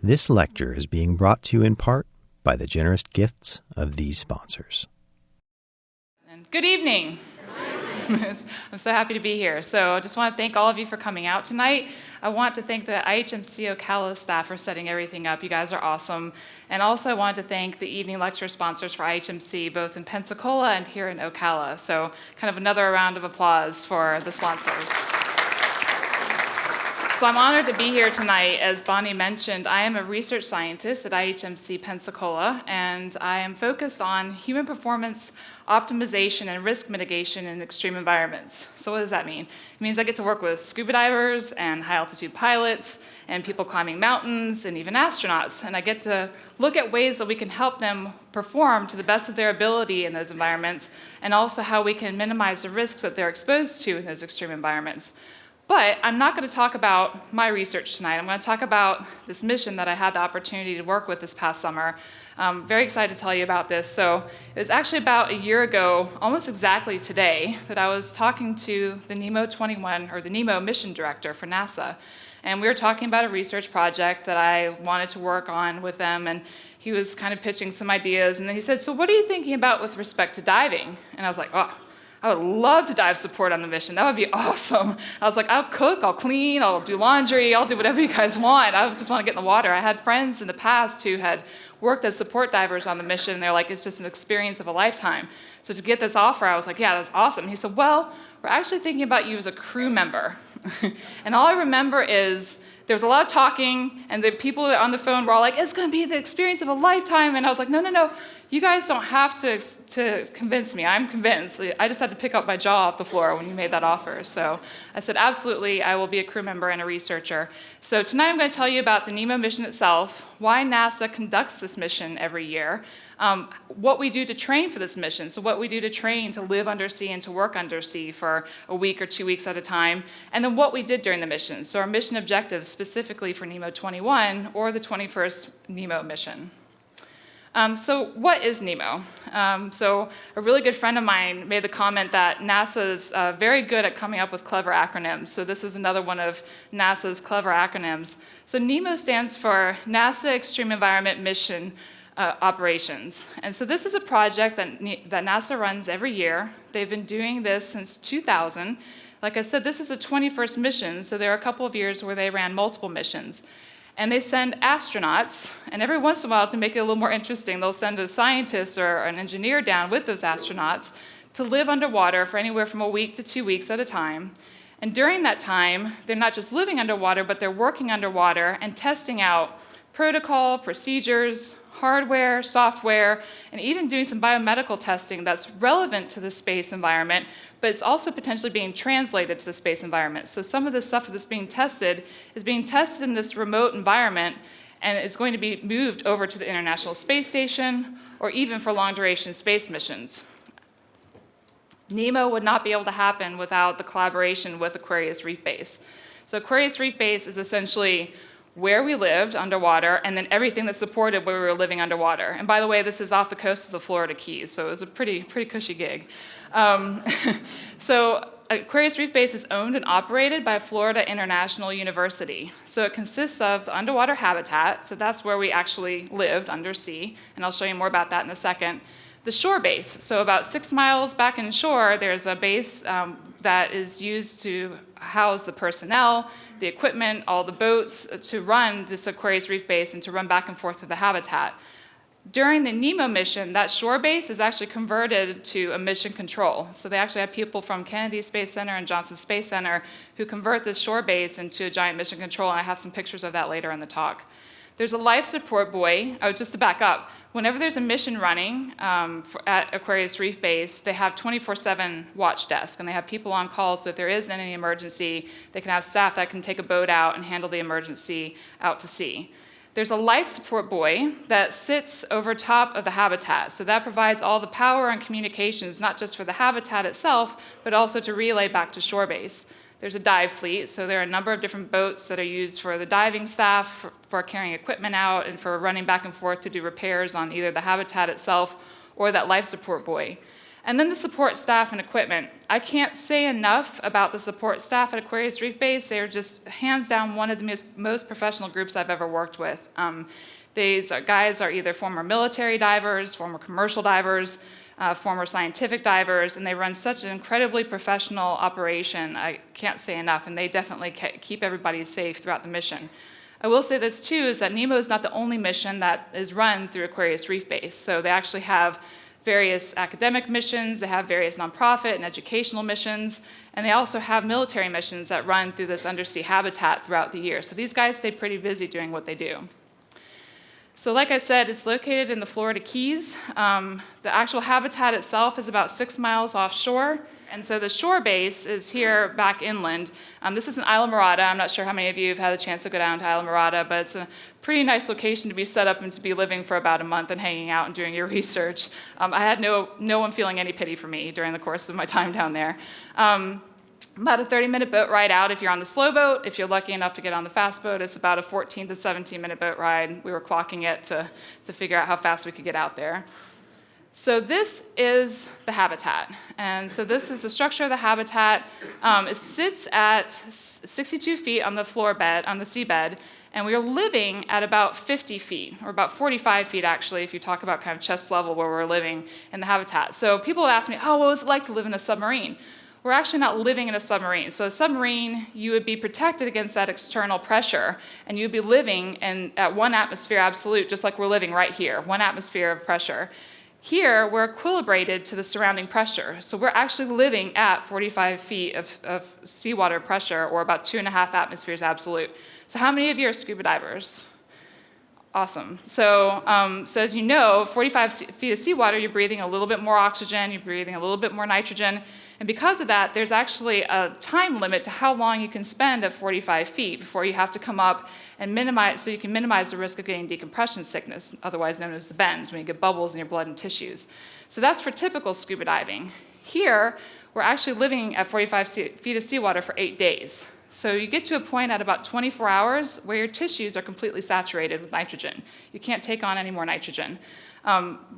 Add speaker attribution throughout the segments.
Speaker 1: This lecture is being brought to you in part by the generous gifts of these sponsors.
Speaker 2: Good evening. I'm so happy to be here. So I just want to thank all of you for coming out tonight. I want to thank the IHMC Ocala staff for setting everything up. You guys are awesome. And also I wanted to thank the evening lecture sponsors for IHMC, both in Pensacola and here in Ocala. So kind of another round of applause for the sponsors. So I'm honored to be here tonight. As Bonnie mentioned, I am a research scientist at IHMC Pensacola, and I am focused on human performance optimization and risk mitigation in extreme environments. So what does that mean? It means I get to work with scuba divers and high-altitude pilots and people climbing mountains and even astronauts, and I get to look at ways that we can help them perform to the best of their ability in those environments, and also how we can minimize the risks that they're exposed to in those extreme environments. But I'm not going to talk about my research tonight. I'm going to talk about this mission that I had the opportunity to work with this past summer. I'm very excited to tell you about this. So it was actually about a year ago, almost exactly today, that I was talking to the NEEMO 21, or the NEEMO mission director for NASA. And we were talking about a research project that I wanted to work on with them, and he was kind of pitching some ideas. And then he said, "So what are you thinking about with respect to diving?" And I was like, "Oh, I would love to dive support on the mission. That would be awesome." I was like, "I'll cook, I'll clean, I'll do laundry, I'll do whatever you guys want. I just want to get in the water." I had friends in the past who had worked as support divers on the mission, and they're like, "It's just an experience of a lifetime." So to get this offer, I was like, "Yeah, that's awesome." He said, "Well, we're actually thinking about you as a crew member." And all I remember is there was a lot of talking, and the people on the phone were all like, "It's going to be the experience of a lifetime." And I was like, no. You guys don't have to convince me. I'm convinced. I just had to pick up my jaw off the floor when you made that offer. So I said, absolutely, I will be a crew member and a researcher. So tonight I'm going to tell you about the NEEMO mission itself, why NASA conducts this mission every year, what we do to train for this mission, so what we do to train to live undersea and to work undersea for a week or 2 weeks at a time, and then what we did during the mission, so our mission objectives specifically for NEEMO 21 or the 21st NEEMO mission. So what is NEEMO? So a really good friend of mine made the comment that NASA's very good at coming up with clever acronyms. So this is another one of NASA's clever acronyms. So NEEMO stands for NASA Extreme Environment Mission Operations. And so this is a project that NASA runs every year. They've been doing this since 2000. Like I said, this is a 21st mission, so there are a couple of years where they ran multiple missions. And they send astronauts, and every once in a while, to make it a little more interesting, they'll send a scientist or an engineer down with those astronauts to live underwater for anywhere from a week to 2 weeks at a time. And during that time, they're not just living underwater, but they're working underwater and testing out protocol, procedures, hardware, software, and even doing some biomedical testing that's relevant to the space environment, but it's also potentially being translated to the space environment. So some of the stuff that's being tested is being tested in this remote environment, and it's going to be moved over to the International Space Station, or even for long-duration space missions. NEEMO would not be able to happen without the collaboration with Aquarius Reef Base. So Aquarius Reef Base is essentially where we lived underwater, and then everything that supported where we were living underwater. And by the way, this is off the coast of the Florida Keys, so it was a pretty cushy gig. So Aquarius Reef Base is owned and operated by Florida International University. So it consists of the underwater habitat, so that's where we actually lived undersea, and I'll show you more about that in a second. The shore base, so about 6 miles back in shore, there's a base that is used to house the personnel, the equipment, all the boats to run this Aquarius Reef Base and to run back and forth to the habitat. During the NEEMO mission, that shore base is actually converted to a mission control. So they actually have people from Kennedy Space Center and Johnson Space Center who convert this shore base into a giant mission control, and I have some pictures of that later in the talk. There's a life support buoy. Oh, just to back up, whenever there's a mission running at Aquarius Reef Base, they have 24/7 watch desk, and they have people on call, so if there is any emergency, they can have staff that can take a boat out and handle the emergency out to sea. There's a life support buoy that sits over top of the habitat, so that provides all the power and communications, not just for the habitat itself, but also to relay back to shore base. There's a dive fleet, so there are a number of different boats that are used for the diving staff, for carrying equipment out, and for running back and forth to do repairs on either the habitat itself or that life support buoy. And then the support staff and equipment. I can't say enough about the support staff at Aquarius Reef Base. They are just hands down one of the most professional groups I've ever worked with. These guys are either former military divers, former commercial divers, former scientific divers, and they run such an incredibly professional operation. I can't say enough, and they definitely keep everybody safe throughout the mission. I will say this too, is that NEEMO is not the only mission that is run through Aquarius Reef Base. So they actually have various academic missions, they have various nonprofit and educational missions, and they also have military missions that run through this undersea habitat throughout the year. So these guys stay pretty busy doing what they do. So like I said, it's located in the Florida Keys. The actual habitat itself is about 6 miles offshore. And so the shore base is here back inland. This is in Islamorada. I'm not sure how many of you have had a chance to go down to Islamorada, but it's a pretty nice location to be set up and to be living for about a month and hanging out and doing your research. I had no one feeling any pity for me during the course of my time down there. About a 30-minute boat ride out if you're on the slow boat. If you're lucky enough to get on the fast boat, it's about a 14 to 17-minute boat ride. We were clocking it to figure out how fast we could get out there. So this is the habitat. And so this is the structure of the habitat. It sits at 62 feet on the floor bed, on the seabed, and we are living at about 50 feet, or about 45 feet actually, if you talk about kind of chest level where we're living in the habitat. So people ask me, oh, what was it like to live in a submarine? We're actually not living in a submarine. So a submarine, you would be protected against that external pressure, and you'd be living at 1 atmosphere absolute, just like we're living right here, 1 atmosphere of pressure. Here, we're equilibrated to the surrounding pressure. So we're actually living at 45 feet of seawater pressure, or about 2.5 atmospheres absolute. So how many of you are scuba divers? Awesome. So as you know, 45 feet of seawater, you're breathing a little bit more oxygen, you're breathing a little bit more nitrogen, and because of that, there's actually a time limit to how long you can spend at 45 feet before you have to come up and minimize, so you can minimize the risk of getting decompression sickness, otherwise known as the bends, when you get bubbles in your blood and tissues. So that's for typical scuba diving. Here, we're actually living at 45 feet of seawater for 8 days. So you get to a point at about 24 hours where your tissues are completely saturated with nitrogen. You can't take on any more nitrogen.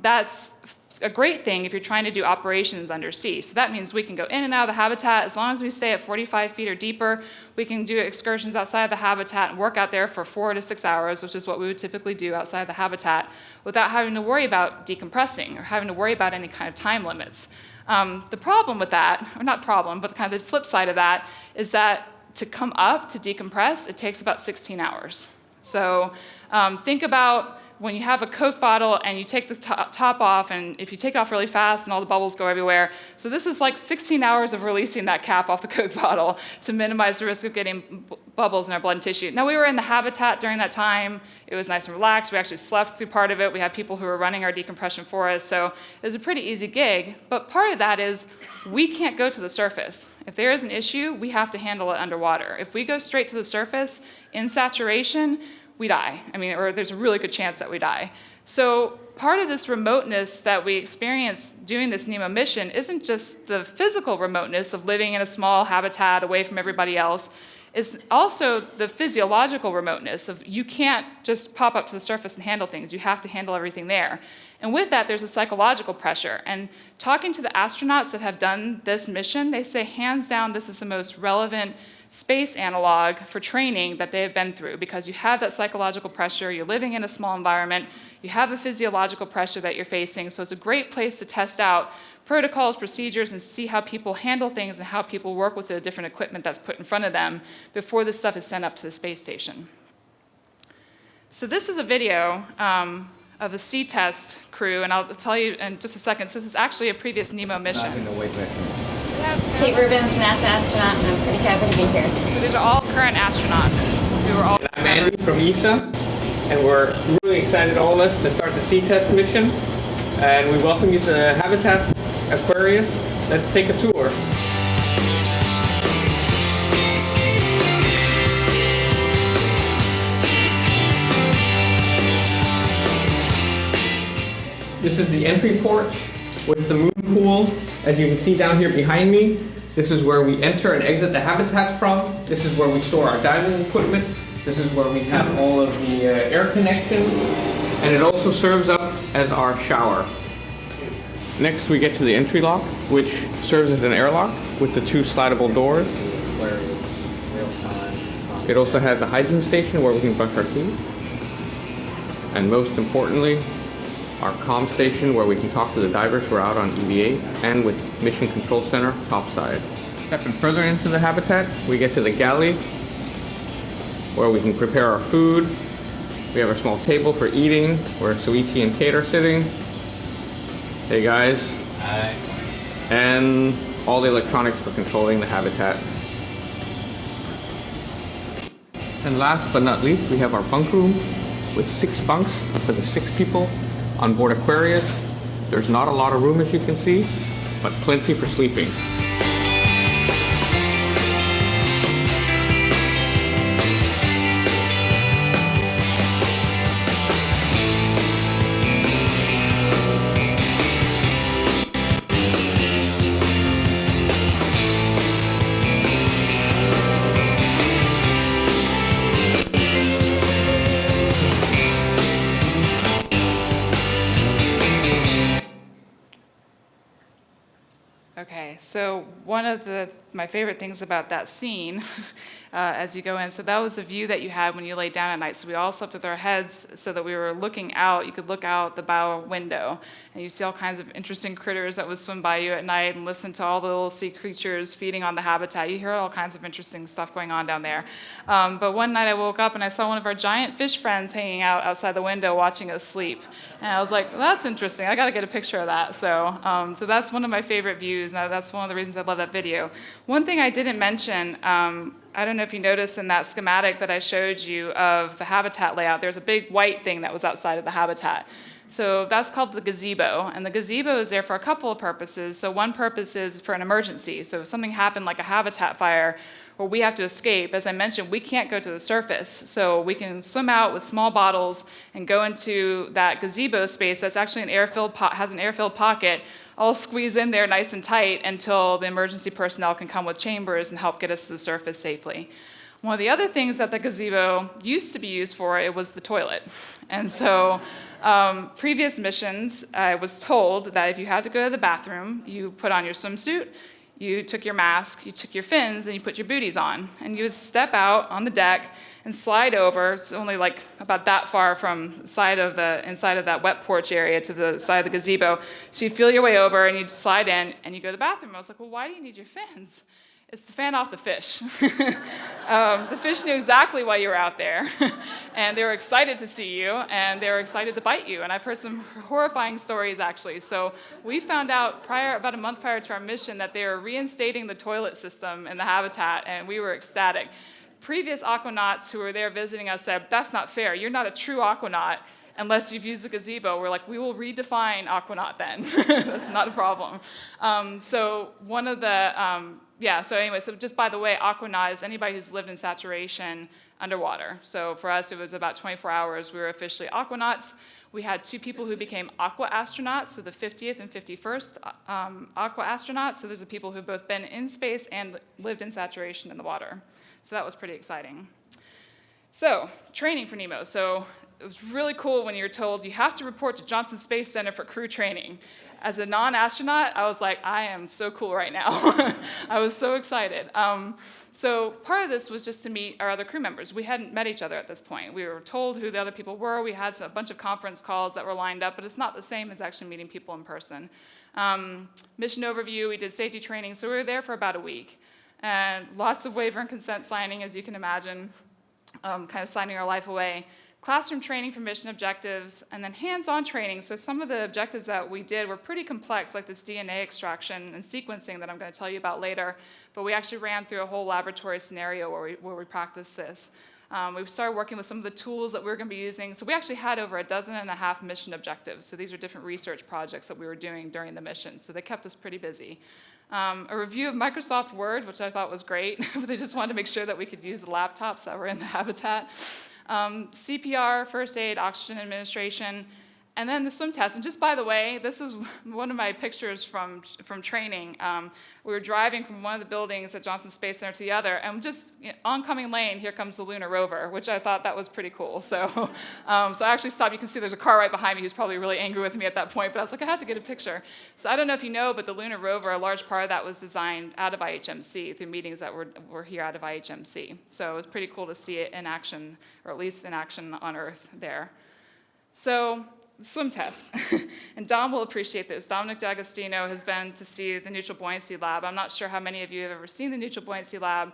Speaker 2: That's a great thing if you're trying to do operations undersea. So that means we can go in and out of the habitat. As long as we stay at 45 feet or deeper, we can do excursions outside of the habitat and work out there for 4 to 6 hours, which is what we would typically do outside the habitat, without having to worry about decompressing or having to worry about any kind of time limits. The problem with that, or not problem, but kind of the flip side of that, is that to come up to decompress, it takes about 16 hours. So think about when you have a Coke bottle and you take the top off, and if you take it off really fast and all the bubbles go everywhere. So this is like 16 hours of releasing that cap off the Coke bottle to minimize the risk of getting bubbles in our blood and tissue. Now, we were in the habitat during that time. It was nice and relaxed. We actually slept through part of it. We had people who were running our decompression for us. So it was a pretty easy gig. But part of that is we can't go to the surface. If there is an issue, we have to handle it underwater. If we go straight to the surface in saturation, we die. Or there's a really good chance that we die. So part of this remoteness that we experience doing this NEEMO mission isn't just the physical remoteness of living in a small habitat away from everybody else. It's also the physiological remoteness of you can't just pop up to the surface and handle things. You have to handle everything there. And with that, there's a psychological pressure. And talking to the astronauts that have done this mission, they say hands down this is the most relevant space analog for training that they have been through, because you have that psychological pressure, you're living in a small environment, you have a physiological pressure that you're facing, so it's a great place to test out protocols, procedures, and see how people handle things and how people work with the different equipment that's put in front of them before this stuff is sent up to the space station. So this is a video of the sea test crew, and I'll tell you in just a second, so this is actually a previous NEEMO mission.
Speaker 3: Kate Rubin's NASA astronaut, and I'm pretty happy to be here.
Speaker 2: So these are all current astronauts who are all.
Speaker 4: And I'm Andy from ESA, and we're really excited, all of us, to start the sea test mission. And we welcome you to Habitat Aquarius. Let's take a tour. This is the entry porch with the moon pool. As you can see down here behind me, this is where we enter and exit the habitats from. This is where we store our diving equipment. This is where we have all of the air connections. And it also serves up as our shower. Next, we get to the entry lock, which serves as an airlock with the 2 slidable doors. It also has a hygiene station where we can brush our teeth. And most importantly, our comm station where we can talk to the divers who are out on EVA, and with Mission Control Center topside. Stepping further into the habitat, we get to the galley where we can prepare our food. We have a small table for eating where Suichi and Kate are sitting. Hey guys.
Speaker 5: Hi.
Speaker 4: And all the electronics for controlling the habitat. And last but not least, we have our bunk room with 6 bunks for the 6 people on board Aquarius. There's not a lot of room, as you can see, but plenty for sleeping.
Speaker 2: Okay, so one of my favorite things about that scene as you go in, so that was the view that you had when you laid down at night. So we all slept with our heads so that we were looking out. You could look out the bow window, and you see all kinds of interesting critters that would swim by you at night and listen to all the little sea creatures feeding on the habitat. You hear all kinds of interesting stuff going on down there. But one night I woke up and I saw one of our giant fish friends hanging out outside the window watching us sleep. And I was like, well, that's interesting. I got to get a picture of that. So that's one of my favorite views. Now, that's one of the reasons I love that video. One thing I didn't mention, I don't know if you noticed in that schematic that I showed you of the habitat layout, there's a big white thing that was outside of the habitat. So that's called the gazebo, and the gazebo is there for a couple of purposes. So one purpose is for an emergency. So if something happened like a habitat fire where we have to escape, as I mentioned, we can't go to the surface. So we can swim out with small bottles and go into that gazebo space that's actually has an air-filled pocket, all squeeze in there nice and tight until the emergency personnel can come with chambers and help get us to the surface safely. One of the other things that the gazebo used to be used for, it was the toilet. And so previous missions, I was told that if you had to go to the bathroom, you put on your swimsuit, you took your mask, you took your fins, and you put your booties on. And you would step out on the deck and slide over. It's only like about that far from inside of that wet porch area to the side of the gazebo. So you feel your way over, and you slide in, and you go to the bathroom. I was like, well, why do you need your fins? It's to fan off the fish. The fish knew exactly why you were out there, and they were excited to see you, and they were excited to bite you. And I've heard some horrifying stories, actually. So we found out about a month prior to our mission that they were reinstating the toilet system in the habitat, and we were ecstatic. Previous aquanauts who were there visiting us said, that's not fair. You're not a true aquanaut unless you've used the gazebo. We're like, we will redefine aquanaut then. That's not a problem. So just by the way, aquanaut is anybody who's lived in saturation underwater. So for us, it was about 24 hours. We were officially aquanauts. We had 2 people who became aqua astronauts, so the 50th and 51st aqua astronauts. So those are people who've both been in space and lived in saturation in the water. So that was pretty exciting. So training for NEEMO. So it was really cool when you were told you have to report to Johnson Space Center for crew training. As a non-astronaut, I was like, I am so cool right now. I was so excited. So part of this was just to meet our other crew members. We hadn't met each other at this point. We were told who the other people were. We had a bunch of conference calls that were lined up, but it's not the same as actually meeting people in person. Mission overview, we did safety training, so we were there for about a week. And lots of waiver and consent signing, as you can imagine, kind of signing our life away. Classroom training for mission objectives, and then hands-on training. So some of the objectives that we did were pretty complex, like this DNA extraction and sequencing that I'm going to tell you about later. But we actually ran through a whole laboratory scenario where we practiced this. We started working with some of the tools that we were going to be using. So we actually had over 12.5 mission objectives. So these are different research projects that we were doing during the mission. So they kept us pretty busy. A review of Microsoft Word, which I thought was great. But they just wanted to make sure that we could use the laptops that were in the habitat. CPR, first aid, oxygen administration, And then the swim test. And just by the way, this is one of my pictures from training. We were driving from one of the buildings at Johnson Space Center to the other, and just oncoming lane, here comes the lunar rover, which I thought that was pretty cool. So, so I actually stopped. You can see there's a car right behind me who's probably really angry with me at that point, but I was like, I have to get a picture. So I don't know if you know, but the lunar rover, a large part of that was designed out of IHMC through meetings that were here out of IHMC. So it was pretty cool to see it in action, or at least in action on Earth there. So swim test. And Dom will appreciate this. Dominic D'Agostino has been to see the Neutral Buoyancy Lab. I'm not sure how many of you have ever seen the Neutral Buoyancy Lab.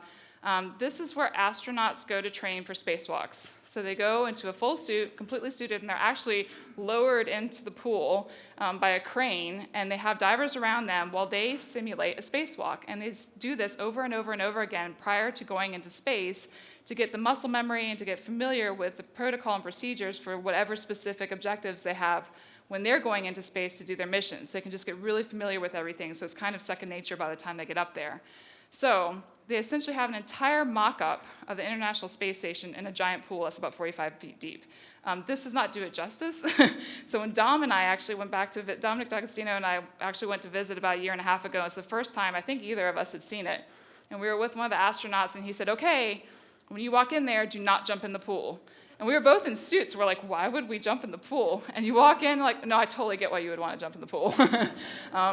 Speaker 2: This is where astronauts go to train for spacewalks. So they go into a full suit, completely suited, and they're actually lowered into the pool by a crane, and they have divers around them while they simulate a spacewalk. And they do this over and over and over again prior to going into space to get the muscle memory and to get familiar with the protocol and procedures for whatever specific objectives they have when they're going into space to do their missions. They can just get really familiar with everything, so it's kind of second nature by the time they get up there. So they essentially have an entire mock-up of the International Space Station in a giant pool that's about 45 feet deep. This does not do it justice. So when Dom and I actually went back to Dominic D'Agostino and I actually went to visit about a year and a half ago. It's the first time I think either of us had seen it. And we were with one of the astronauts, and he said, okay, when you walk in there, do not jump in the pool. And we were both in suits. We're like, why would we jump in the pool? And you walk in, like, no, I totally get why you would want to jump in the pool.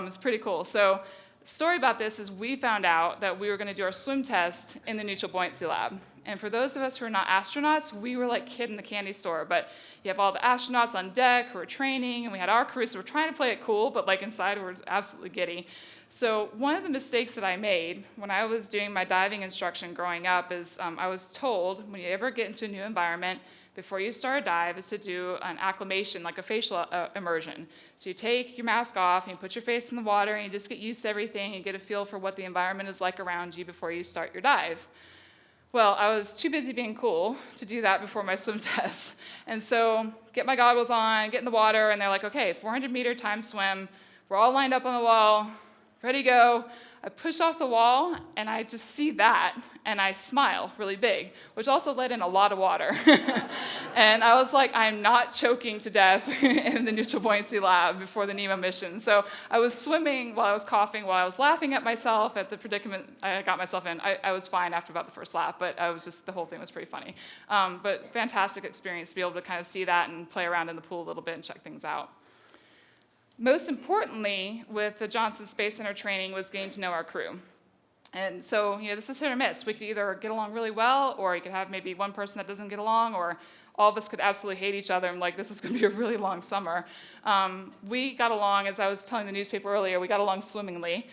Speaker 2: It's pretty cool. So the story about this is we found out that we were going to do our swim test in the Neutral Buoyancy Lab. And for those of us who are not astronauts, we were like kid in the candy store. But you have all the astronauts on deck who are training, and we had our crew, so we're trying to play it cool, but like inside we're absolutely giddy. So one of the mistakes that I made when I was doing my diving instruction growing up is I was told when you ever get into a new environment, before you start a dive, is to do an acclimation, like a facial immersion. So you take your mask off, and you put your face in the water, and you just get used to everything and get a feel for what the environment is like around you before you start your dive. Well, I was too busy being cool to do that before my swim test. And so get my goggles on, get in the water, and they're like, okay, 400-meter time swim. We're all lined up on the wall. Ready, go. I push off the wall, and I just see that, and I smile really big, which also let in a lot of water. And I was like, I'm not choking to death in the Neutral Buoyancy Lab before the NEEMO mission. So I was swimming while I was coughing, while I was laughing at myself at the predicament I got myself in. I was fine after about the first lap, but the whole thing was pretty funny. But fantastic experience to be able to kind of see that and play around in the pool a little bit and check things out. Most importantly, with the Johnson Space Center training was getting to know our crew. And so, this is hit or miss. We could either get along really well, or you could have maybe one person that doesn't get along, or all of us could absolutely hate each other and like, this is going to be a really long summer. We got along, as I was telling the newspaper earlier, we got along swimmingly,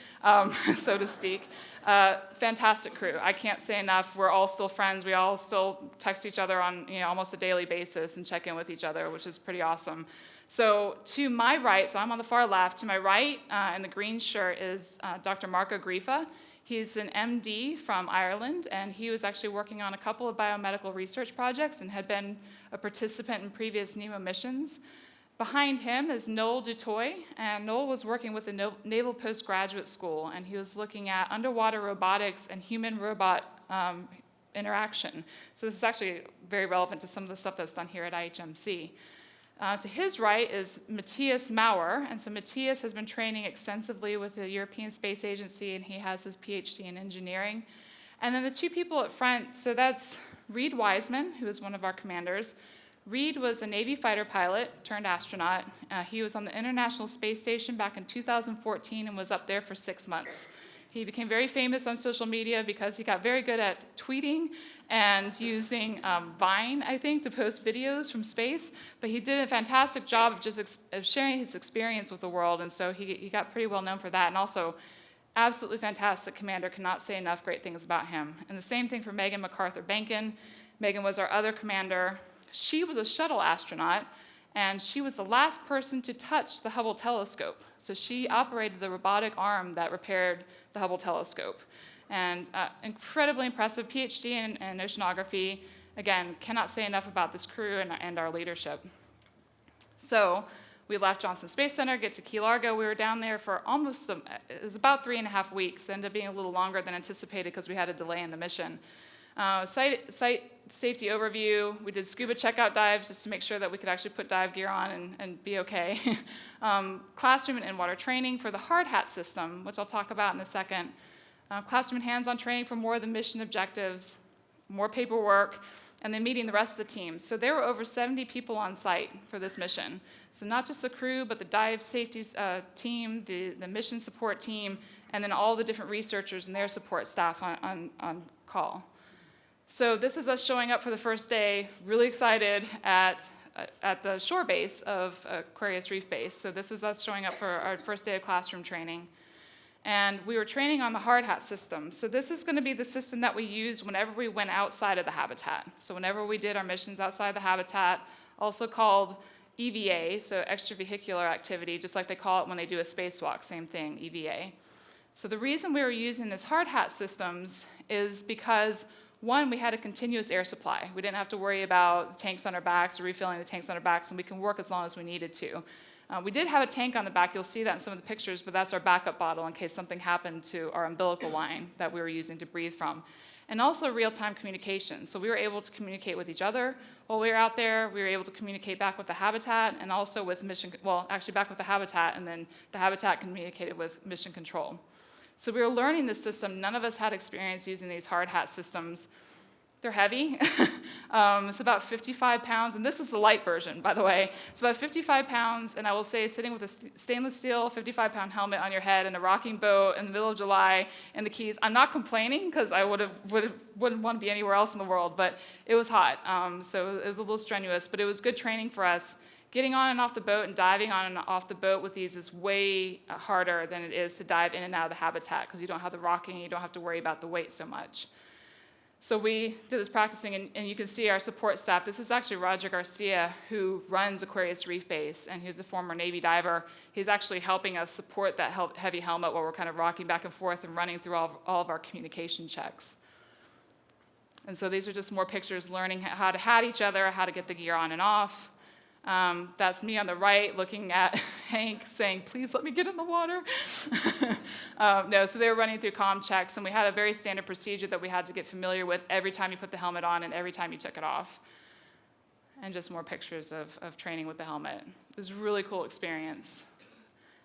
Speaker 2: so to speak. Fantastic crew. I can't say enough. We're all still friends. We all still text each other on almost a daily basis and check in with each other, which is pretty awesome. So to my right, so I'm on the far left, to my right in the green shirt is Dr. Marco Grifa. He's an MD from Ireland, and he was actually working on a couple of biomedical research projects and had been a participant in previous NEEMO missions. Behind him is Noel Dutoy, and Noel was working with the Naval Postgraduate School, and he was looking at underwater robotics and human-robot interaction. So this is actually very relevant to some of the stuff that's done here at IHMC. To his right is Matthias Maurer, and so Matthias has been training extensively with the European Space Agency, and he has his PhD in engineering. And then the two people up front, so that's Reed Wiseman, who is one of our commanders. Reed was a Navy fighter pilot turned astronaut. He was on the International Space Station back in 2014 and was up there for 6 months. He became very famous on social media because he got very good at tweeting and using Vine, I think, to post videos from space. But he did a fantastic job of just of sharing his experience with the world, and so he got pretty well known for that. And also, absolutely fantastic commander. Cannot say enough great things about him. And the same thing for Megan MacArthur-Benkin. Megan was our other commander. She was a shuttle astronaut, and she was the last person to touch the Hubble telescope. So she operated the robotic arm that repaired the Hubble telescope. And incredibly impressive PhD in oceanography. Again, cannot say enough about this crew and our leadership. So we left Johnson Space Center, get to Key Largo. We were down there for it was about 3.5 weeks. Ended up being a little longer than anticipated because we had a delay in the mission. Site safety overview. We did scuba checkout dives just to make sure that we could actually put dive gear on and be okay. Classroom and in-water training for the hard hat system, which I'll talk about in a second. Classroom and hands-on training for more of the mission objectives, more paperwork, and then meeting the rest of the team. So there were over 70 people on site for this mission. So not just the crew, but the dive safety team, the mission support team, and then all the different researchers and their support staff on call. So this is us showing up for the first day, really excited at the shore base of Aquarius Reef Base. So this is us showing up for our first day of classroom training. And we were training on the hard hat system. So this is going to be the system that we used whenever we went outside of the habitat. So whenever we did our missions outside the habitat, also called EVA, so extravehicular activity, just like they call it when they do a spacewalk, same thing, EVA. So the reason we were using this hard hat systems is because, one, we had a continuous air supply. We didn't have to worry about the tanks on our backs or refilling the tanks on our backs, and we can work as long as we needed to. We did have a tank on the back. You'll see that in some of the pictures, but that's our backup bottle in case something happened to our umbilical line that we were using to breathe from. And also real-time communication. So we were able to communicate with each other while we were out there. We were able to communicate back with the habitat and also with back with the habitat, and then the habitat communicated with mission control. So we were learning this system. None of us had experience using these hard hat systems. They're heavy. It's about 55 pounds, and this is the light version, by the way. It's about 55 pounds, and I will say sitting with a stainless steel 55-pound helmet on your head in a rocking boat in the middle of July in the Keys. I'm not complaining, because I wouldn't want to be anywhere else in the world, but it was hot, so it was a little strenuous, but it was good training for us. Getting on and off the boat and diving on and off the boat with these is way harder than it is to dive in and out of the habitat, because you don't have the rocking and you don't have to worry about the weight so much. So we did this practicing, and you can see our support staff. This is actually Roger Garcia, who runs Aquarius Reef Base, and he's a former Navy diver. He's actually helping us support that heavy helmet while we're kind of rocking back and forth and running through all of our communication checks. And so these are just more pictures learning how to hat each other, how to get the gear on and off. That's me on the right looking at Hank saying, please let me get in the water. No, so they were running through comm checks, and we had a very standard procedure that we had to get familiar with every time you put the helmet on and every time you took it off. And just more pictures of training with the helmet. It was a really cool experience.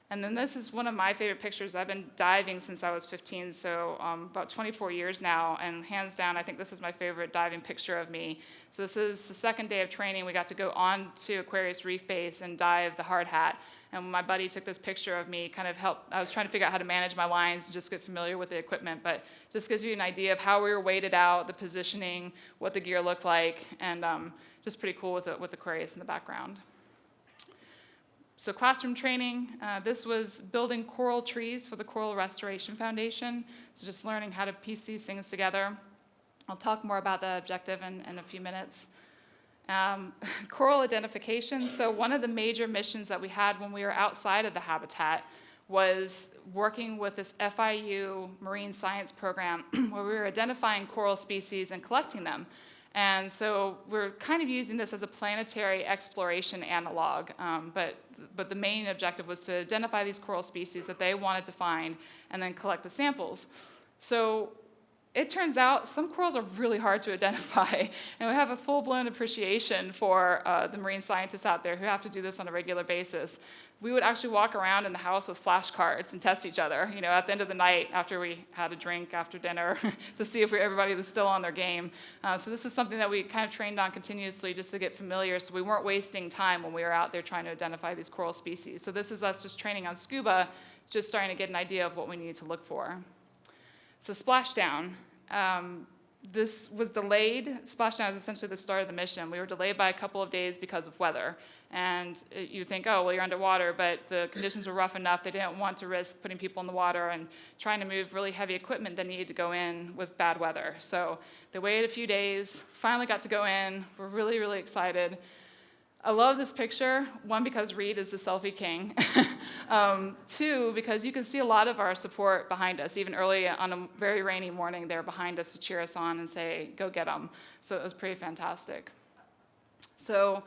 Speaker 2: And then this is one of my favorite pictures. I've been diving since I was 15, so about 24 years now, and hands down, I think this is my favorite diving picture of me. So this is the second day of training. We got to go on to Aquarius Reef Base and dive the hard hat. And my buddy took this picture of me, kind of helped. I was trying to figure out how to manage my lines and just get familiar with the equipment, but just gives you an idea of how we were weighted out, the positioning, what the gear looked like, and just pretty cool with Aquarius in the background. So classroom training, this was building coral trees for the Coral Restoration Foundation. So just learning how to piece these things together. I'll talk more about the objective in a few minutes. Coral identification. So one of the major missions that we had when we were outside of the habitat was working with this FIU marine science program where we were identifying coral species and collecting them. And so we're kind of using this as a planetary exploration analog, but the main objective was to identify these coral species that they wanted to find and then collect the samples. So it turns out some corals are really hard to identify, and we have a full-blown appreciation for the marine scientists out there who have to do this on a regular basis. We would actually walk around in the house with flashcards and test each other, at the end of the night after we had a drink after dinner to see if everybody was still on their game. So this is something that we kind of trained on continuously just to get familiar, so we weren't wasting time when we were out there trying to identify these coral species. So this is us just training on scuba, just starting to get an idea of what we need to look for. So splashdown. This was delayed. Splashdown is essentially the start of the mission. We were delayed by a couple of days because of weather. And you think, oh, well, you're underwater, but the conditions were rough enough. They didn't want to risk putting people in the water and trying to move really heavy equipment that needed to go in with bad weather. So they waited a few days, finally got to go in. We're really, really excited. I love this picture, one, because Reed is the selfie king. Two, because you can see a lot of our support behind us. Even early on a very rainy morning, they're behind us to cheer us on and say, go get them. So it was pretty fantastic. So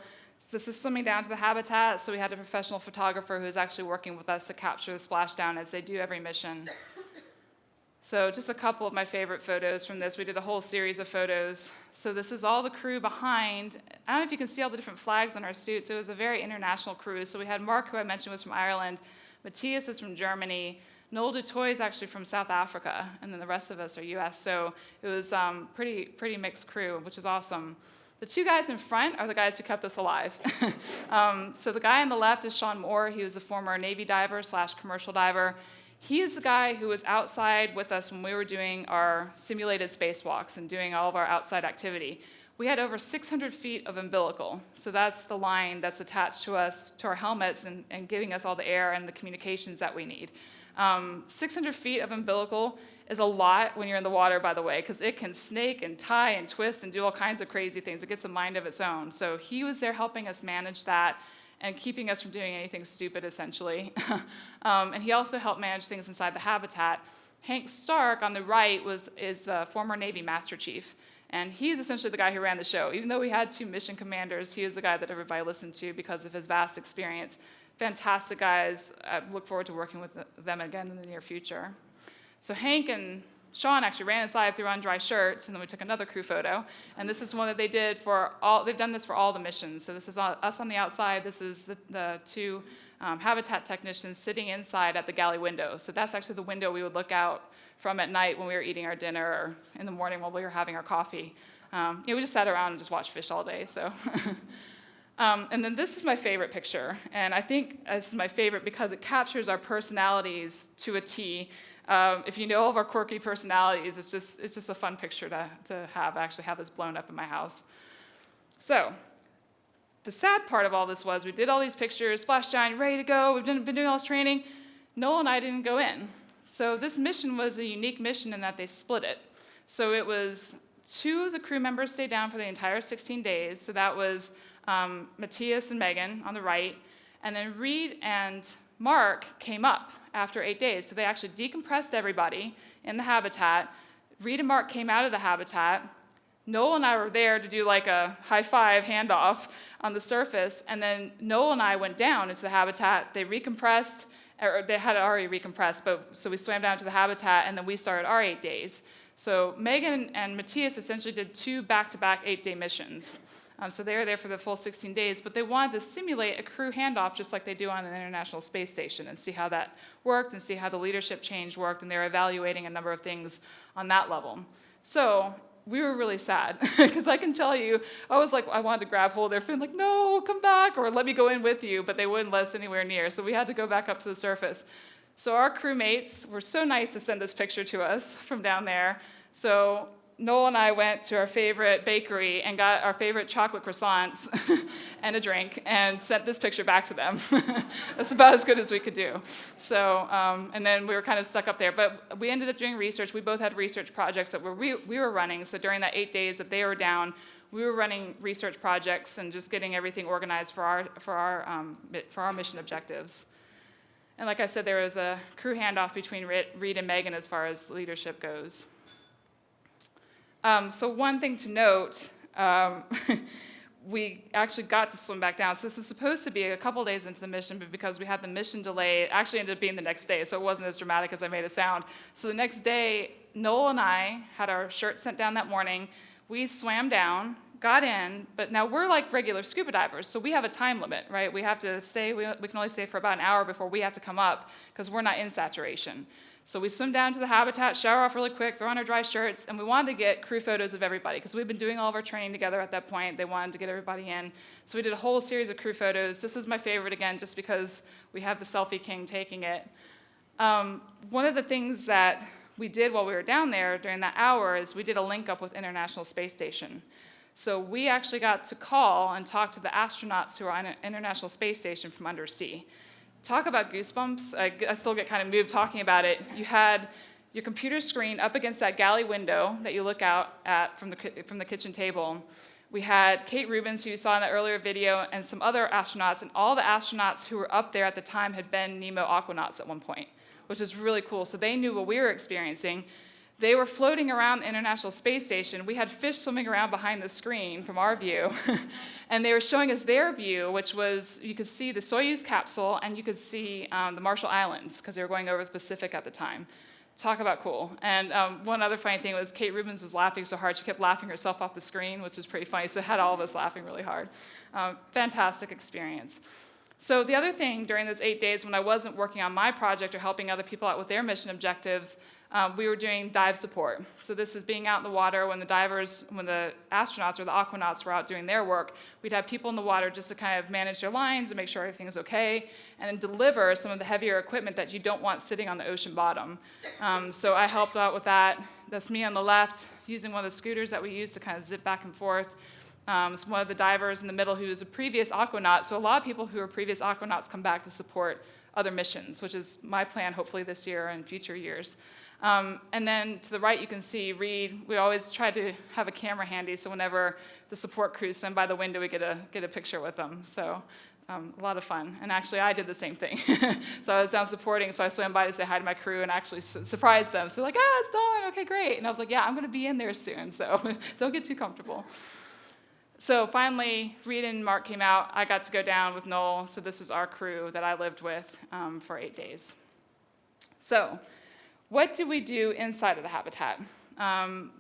Speaker 2: this is swimming down to the habitat, so we had a professional photographer who's actually working with us to capture the splashdown as they do every mission. So just a couple of my favorite photos from this. We did a whole series of photos. So this is all the crew behind. I don't know if you can see all the different flags on our suits. It was a very international cruise. So we had Mark, who I mentioned was from Ireland. Matthias is from Germany. Noel Dutoy is actually from South Africa. And then the rest of us are US. So it was pretty mixed crew, which is awesome. The two guys in front are the guys who kept us alive. So the guy on the left is Sean Moore. He was a former Navy diver / commercial diver. He is the guy who was outside with us when we were doing our simulated spacewalks and doing all of our outside activity. We had over 600 feet of umbilical. So that's the line that's attached to us, to our helmets, and giving us all the air and the communications that we need. 600 feet of umbilical is a lot when you're in the water, by the way, because it can snake and tie and twist and do all kinds of crazy things. It gets a mind of its own. So he was there helping us manage that and keeping us from doing anything stupid, essentially. And he also helped manage things inside the habitat. Hank Stark on the right is a former Navy Master Chief, and he's essentially the guy who ran the show. Even though we had 2 mission commanders, he was the guy that everybody listened to because of his vast experience. Fantastic guys. I look forward to working with them again in the near future. So Hank and Sean actually ran inside, threw on dry shirts, and then we took another crew photo. And this is one that they did for all, they've done this for all the missions. So this is us on the outside. This is the 2 habitat technicians sitting inside at the galley window. So that's actually the window we would look out from at night when we were eating our dinner, or in the morning while we were having our coffee. We just sat around and just watched fish all day. So. And then this is my favorite picture. And I think this is my favorite because it captures our personalities to a T. If you know all of our quirky personalities, it's just a fun picture to have. I actually have this blown up in my house. So the sad part of all this was we did all these pictures, splash giant, ready to go. We've been doing all this training. Noel and I didn't go in. So this mission was a unique mission in that they split it. So it was 2 of the crew members stayed down for the entire 16 days. So that was Matthias and Megan on the right. And then Reed and Mark came up after 8 days. So they actually decompressed everybody in the habitat. Reed and Mark came out of the habitat. Noel and I were there to do like a high five handoff on the surface. And then Noel and I went down into the habitat. They recompressed, or they had already recompressed, so we swam down to the habitat, and then we started our 8 days. So Megan and Matthias essentially did 2 back-to-back 8-day missions. So they were there for the full 16 days, but they wanted to simulate a crew handoff just like they do on the International Space Station and see how that worked and see how the leadership change worked, and they were evaluating a number of things on that level. So we were really sad, because I can tell you, I was like, I wanted to grab hold of their fin, like, no, come back, or let me go in with you, but they wouldn't let us anywhere near, so we had to go back up to the surface. So our crewmates were so nice to send this picture to us from down there. So Noel and I went to our favorite bakery and got our favorite chocolate croissants and a drink and sent this picture back to them. That's about as good as we could do. So, and then we were kind of stuck up there. But we ended up doing research. We both had research projects that we were running. So during that 8 days that they were down, we were running research projects and just getting everything organized for our mission objectives. And like I said, there was a crew handoff between Reed and Megan as far as leadership goes. So one thing to note, we actually got to swim back down. So this is supposed to be a couple days into the mission, but because we had the mission delay, it actually ended up being the next day, so it wasn't as dramatic as I made it sound. So the next day, Noel and I had our shirts sent down that morning. We swam down, got in, but now we're like regular scuba divers, so we have a time limit, right? We have to stay, we can only stay for about an hour before we have to come up, because we're not in saturation. So we swim down to the habitat, shower off really quick, throw on our dry shirts, and we wanted to get crew photos of everybody, because we've been doing all of our training together at that point. They wanted to get everybody in. So we did a whole series of crew photos. This is my favorite, again, just because we have the selfie king taking it. One of the things that we did while we were down there during that hour is we did a link up with International Space Station. So we actually got to call and talk to the astronauts who are on an International Space Station from undersea. Talk about goosebumps. I still get kind of moved talking about it. You had your computer screen up against that galley window that you look out at from the kitchen table. We had Kate Rubins, who you saw in that earlier video, and some other astronauts, and all the astronauts who were up there at the time had been NEEMO Aquanauts at one point, which is really cool. So they knew what we were experiencing. They were floating around the International Space Station. We had fish swimming around behind the screen from our view. And they were showing us their view, which was, you could see the Soyuz capsule and you could see the Marshall Islands, because they were going over the Pacific at the time. talk about cool. And one other funny thing was Kate Rubins was laughing so hard, she kept laughing herself off the screen, which was pretty funny. So it had all of us laughing really hard. Fantastic experience. So the other thing during those 8 days when I wasn't working on my project or helping other people out with their mission objectives, we were doing dive support. So this is being out in the water when the astronauts or the aquanauts were out doing their work. We'd have people in the water just to kind of manage their lines and make sure everything is okay, and then deliver some of the heavier equipment that you don't want sitting on the ocean bottom. So I helped out with that. That's me on the left, using one of the scooters that we use to kind of zip back and forth. It's one of the divers in the middle who is a previous aquanaut. So a lot of people who are previous aquanauts come back to support other missions, which is my plan hopefully this year and future years. And then to the right you can see Reed. We always try to have a camera handy, so whenever the support crews swim by the window, we get a picture with them. So a lot of fun. And actually I did the same thing. So I was down supporting, so I swam by to say hi to my crew and actually surprised them. So like, it's Dawn, okay, great. And I was like, yeah, I'm going to be in there soon, so don't get too comfortable. So finally, Reed and Mark came out. I got to go down with Noel. So this is our crew that I lived with for 8 days. So what did we do inside of the habitat?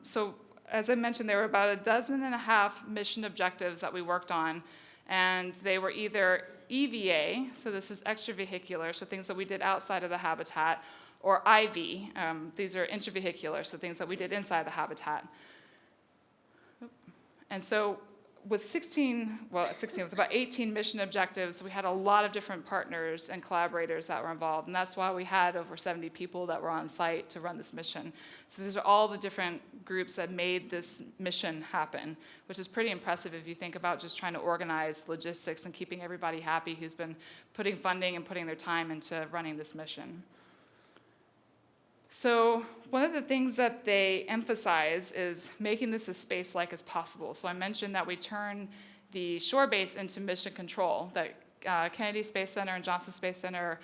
Speaker 2: So as I mentioned, there were about 12.5 mission objectives that we worked on. And they were either EVA, so this is extravehicular, so things that we did outside of the habitat, or IV. These are intravehicular, so things that we did inside the habitat. And so with with about 18 mission objectives, we had a lot of different partners and collaborators that were involved, and that's why we had over 70 people that were on site to run this mission. So these are all the different groups that made this mission happen, which is pretty impressive if you think about just trying to organize logistics and keeping everybody happy who's been putting funding and putting their time into running this mission. So one of the things that they emphasize is making this as space-like as possible. So I mentioned that we turn the shore base into mission control, that Kennedy Space Center and Johnson Space Center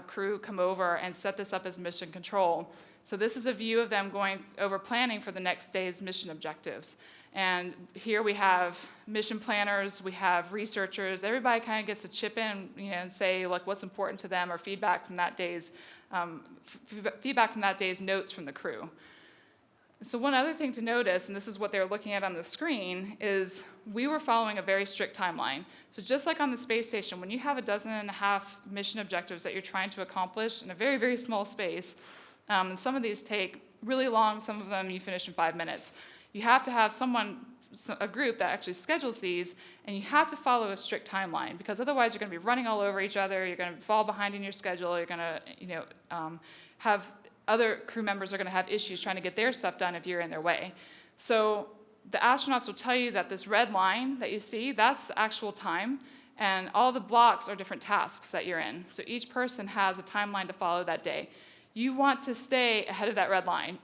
Speaker 2: crew come over and set this up as mission control. So this is a view of them going over planning for the next day's mission objectives. And here we have mission planners, we have researchers, everybody kind of gets to chip in, and say like what's important to them or feedback from that day's notes from the crew. So one other thing to notice, and this is what they're looking at on the screen, is we were following a very strict timeline. So just like on the space station, when you have 12.5 mission objectives that you're trying to accomplish in a very, very small space, and some of these take really long, some of them you finish in 5 minutes. You have to have a group that actually schedules these, and you have to follow a strict timeline, because otherwise you're going to be running all over each other, you're going to fall behind in your schedule, you're going to have other crew members are going to have issues trying to get their stuff done if you're in their way. So the astronauts will tell you that this red line that you see, that's the actual time, and all the blocks are different tasks that you're in. So each person has a timeline to follow that day. You want to stay ahead of that red line.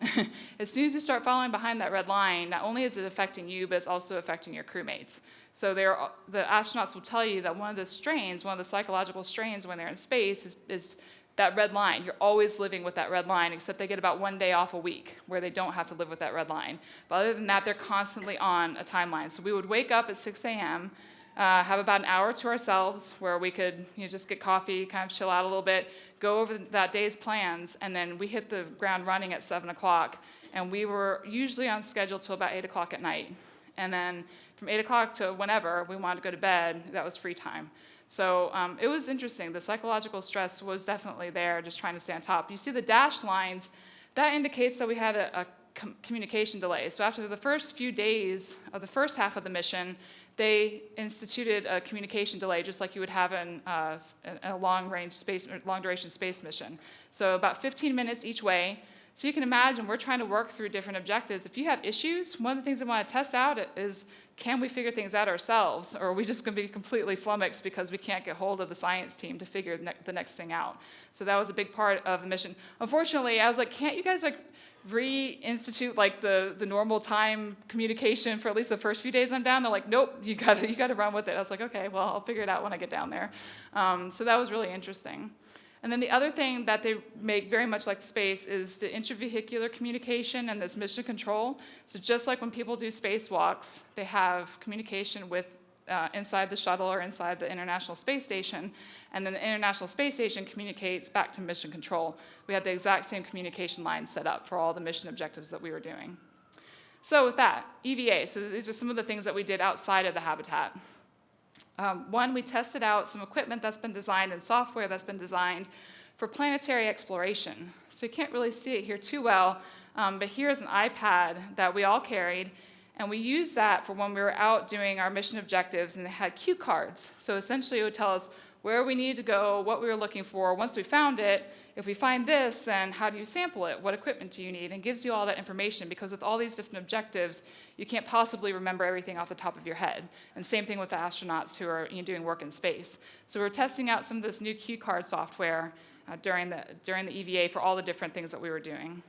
Speaker 2: As soon as you start following behind that red line, not only is it affecting you, but it's also affecting your crewmates. So the astronauts will tell you that one of the psychological strains when they're in space is that red line. You're always living with that red line, except they get about 1 day off a week where they don't have to live with that red line. But other than that, they're constantly on a timeline. So we would wake up at 6 a.m., have about an hour to ourselves where we could just get coffee, kind of chill out a little bit, go over that day's plans, and then we hit the ground running at 7 o'clock. And we were usually on schedule till about 8 o'clock at night. And then from 8 o'clock to whenever we wanted to go to bed, that was free time. So it was interesting. The psychological stress was definitely there, just trying to stay on top. You see the dashed lines, that indicates that we had a communication delay. So after the first few days of the first half of the mission, they instituted a communication delay, just like you would have in a long-duration space mission. So about 15 minutes each way. So you can imagine we're trying to work through different objectives. If you have issues, one of the things I want to test out is, can we figure things out ourselves, or are we just going to be completely flummoxed because we can't get hold of the science team to figure the next thing out? So that was a big part of the mission. Unfortunately, I was like, can't you guys reinstitute the normal time communication for at least the first few days I'm down? They're like, nope, you got to run with it. I was like, okay, well, I'll figure it out when I get down there. So that was really interesting. And then the other thing that they make very much like space is the intravehicular communication and this mission control. So just like when people do spacewalks, they have communication with inside the shuttle or inside the International Space Station, and then the International Space Station communicates back to mission control. We had the exact same communication line set up for all the mission objectives that we were doing. So with that, EVA, so these are some of the things that we did outside of the habitat. One, we tested out some equipment that's been designed and software that's been designed for planetary exploration. So you can't really see it here too well, but here's an iPad that we all carried, and we used that for when we were out doing our mission objectives, and they had cue cards. So essentially it would tell us where we needed to go, what we were looking for. Once we found it, if we find this, then how do you sample it? What equipment do you need? And gives you all that information, because with all these different objectives, you can't possibly remember everything off the top of your head. And same thing with the astronauts who are doing work in space. So we're testing out some of this new cue card software during the EVA for all the different things that we were doing.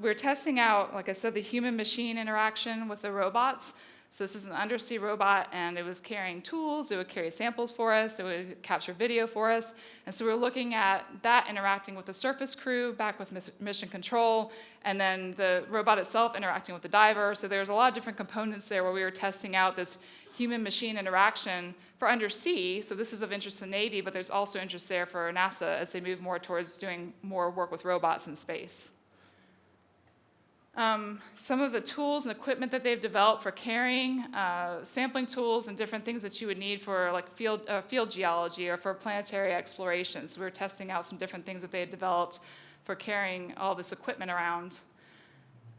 Speaker 2: We're testing out, like I said, the human-machine interaction with the robots. So this is an undersea robot, and it was carrying tools. It would carry samples for us. It would capture video for us. And so we're looking at that interacting with the surface crew, back with mission control, and then the robot itself interacting with the diver. So there's a lot of different components there where we were testing out this human-machine interaction for undersea. So this is of interest to the Navy, but there's also interest there for NASA as they move more towards doing more work with robots in space. Some of the tools and equipment that they've developed for carrying, sampling tools and different things that you would need for like field geology or for planetary exploration. So we were testing out some different things that they had developed for carrying all this equipment around,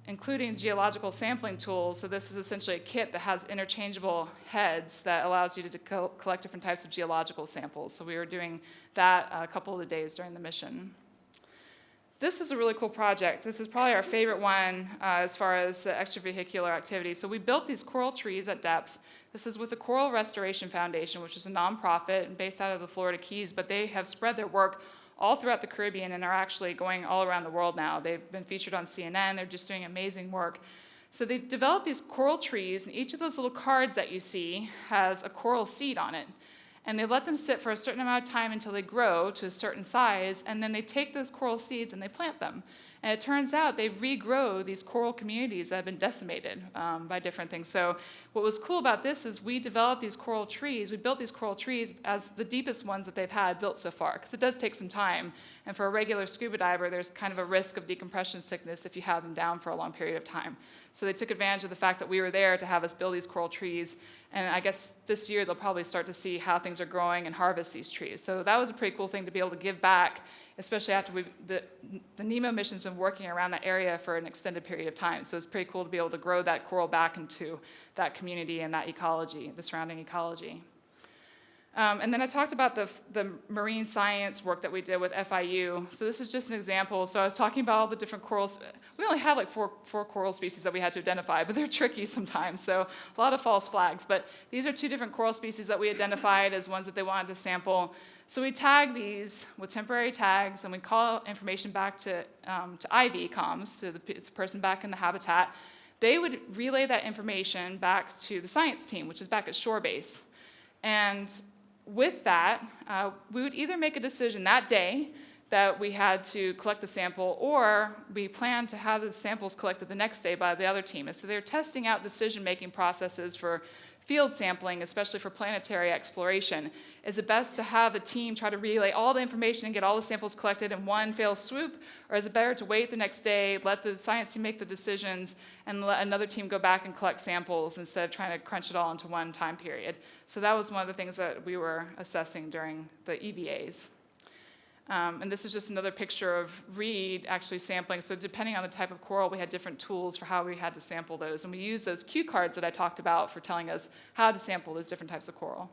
Speaker 2: including geological sampling tools. So this is essentially a kit that has interchangeable heads that allows you to collect different types of geological samples. So we were doing that a couple of the days during the mission. This is a really cool project. This is probably our favorite one as far as the extravehicular activity. So we built these coral trees at depth. This is with the Coral Restoration Foundation, which is a nonprofit based out of the Florida Keys, but they have spread their work all throughout the Caribbean and are actually going all around the world now. They've been featured on CNN. They're just doing amazing work. So they developed these coral trees, and each of those little cards that you see has a coral seed on it. And they let them sit for a certain amount of time until they grow to a certain size, and then they take those coral seeds and they plant them. And it turns out they regrow these coral communities that have been decimated by different things. So what was cool about this is we developed these coral trees. We built these coral trees as the deepest ones that they've had built so far, because it does take some time. And for a regular scuba diver, there's kind of a risk of decompression sickness if you have them down for a long period of time. So they took advantage of the fact that we were there to have us build these coral trees. And I guess this year they'll probably start to see how things are growing and harvest these trees. So that was a pretty cool thing to be able to give back, especially after the NEEMO mission's been working around that area for an extended period of time. So it's pretty cool to be able to grow that coral back into that community and that ecology, the surrounding ecology. And then I talked about the marine science work that we did with FIU. So this is just an example. So I was talking about all the different corals. We only had like four coral species that we had to identify, but they're tricky sometimes. So a lot of false flags. But these are two different coral species that we identified as ones that they wanted to sample. So we tag these with temporary tags, and we call information back to IV comms, to the person back in the habitat. They would relay that information back to the science team, which is back at shore base. And with that, we would either make a decision that day that we had to collect the sample, or we planned to have the samples collected the next day by the other team. And so they're testing out decision-making processes for field sampling, especially for planetary exploration. Is it best to have the team try to relay all the information and get all the samples collected in one fell swoop, or is it better to wait the next day, let the science team make the decisions, and let another team go back and collect samples instead of trying to crunch it all into one time period? So that was one of the things that we were assessing during the EVAs. And this is just another picture of Reed actually sampling. So depending on the type of coral, we had different tools for how we had to sample those. And we used those cue cards that I talked about for telling us how to sample those different types of coral.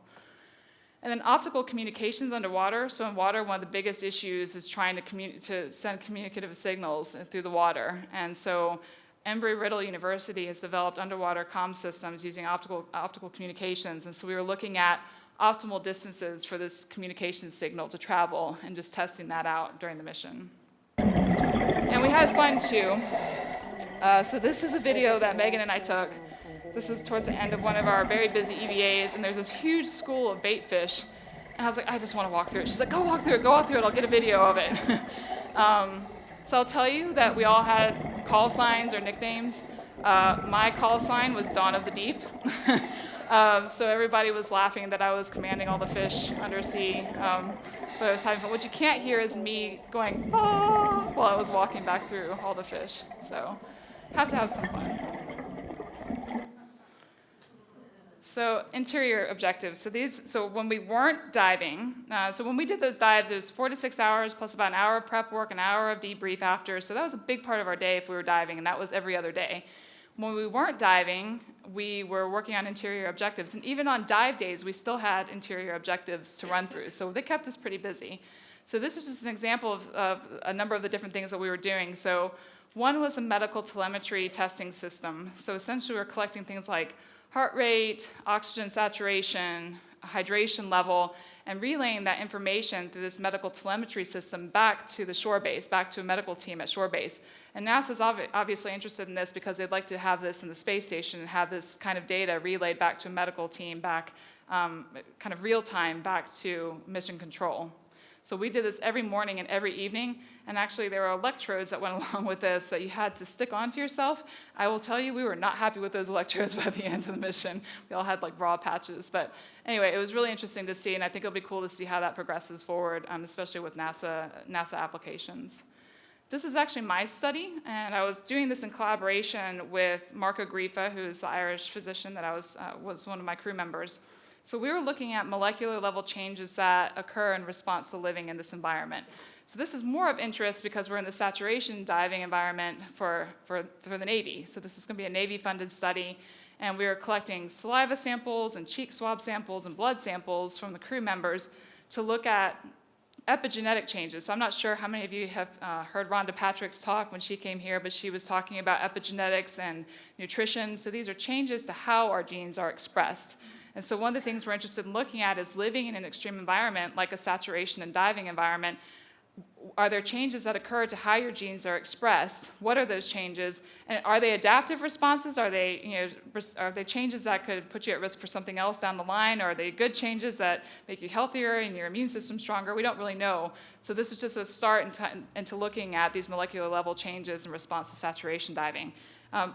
Speaker 2: And then optical communications underwater. So in water, one of the biggest issues is trying to send communicative signals through the water. And so Embry-Riddle University has developed underwater comm systems using optical communications. And so we were looking at optimal distances for this communication signal to travel and just testing that out during the mission. And we had fun too. So this is a video that Megan and I took. This is towards the end of one of our very busy EVAs, and there's this huge school of bait fish. And I was like, I just want to walk through it. She's like, go walk through it, I'll get a video of it. So I'll tell you that we all had call signs or nicknames. My call sign was Dawn of the Deep. So everybody was laughing that I was commanding all the fish undersea, but I was having fun. What you can't hear is me going, ah, while I was walking back through all the fish. So have to have some fun. So interior objectives. So when we weren't diving, so when we did those dives, it was 4 to 6 hours plus about an hour of prep work, an hour of debrief after. So that was a big part of our day if we were diving, and that was every other day. When we weren't diving, we were working on interior objectives. And even on dive days, we still had interior objectives to run through. So they kept us pretty busy. So this is just an example of a number of the different things that we were doing. So one was a medical telemetry testing system. So essentially we're collecting things like heart rate, oxygen saturation, hydration level, and relaying that information through this medical telemetry system back to the shore base, back to a medical team at shore base. And NASA's obviously interested in this because they'd like to have this in the space station and have this kind of data relayed back to a medical team, back kind of real time back to mission control. So we did this every morning and every evening, and actually there were electrodes that went along with this that you had to stick onto yourself. I will tell you, we were not happy with those electrodes by the end of the mission. We all had like raw patches, but anyway, it was really interesting to see, and I think it'll be cool to see how that progresses forward, especially with NASA applications. This is actually my study, and I was doing this in collaboration with Marco Grifa, who's the Irish physician that I was one of my crew members. So we were looking at molecular level changes that occur in response to living in this environment. So this is more of interest because we're in the saturation diving environment for the Navy. So this is going to be a Navy-funded study, and we were collecting saliva samples and cheek swab samples and blood samples from the crew members to look at epigenetic changes. So I'm not sure how many of you have heard Rhonda Patrick's talk when she came here, but she was talking about epigenetics and nutrition. So these are changes to how our genes are expressed. And so one of the things we're interested in looking at is living in an extreme environment like a saturation and diving environment. Are there changes that occur to how your genes are expressed? What are those changes? And are they adaptive responses? Are they changes that could put you at risk for something else down the line? Or are they good changes that make you healthier and your immune system stronger? We don't really know. So this is just a start into looking at these molecular level changes in response to saturation diving.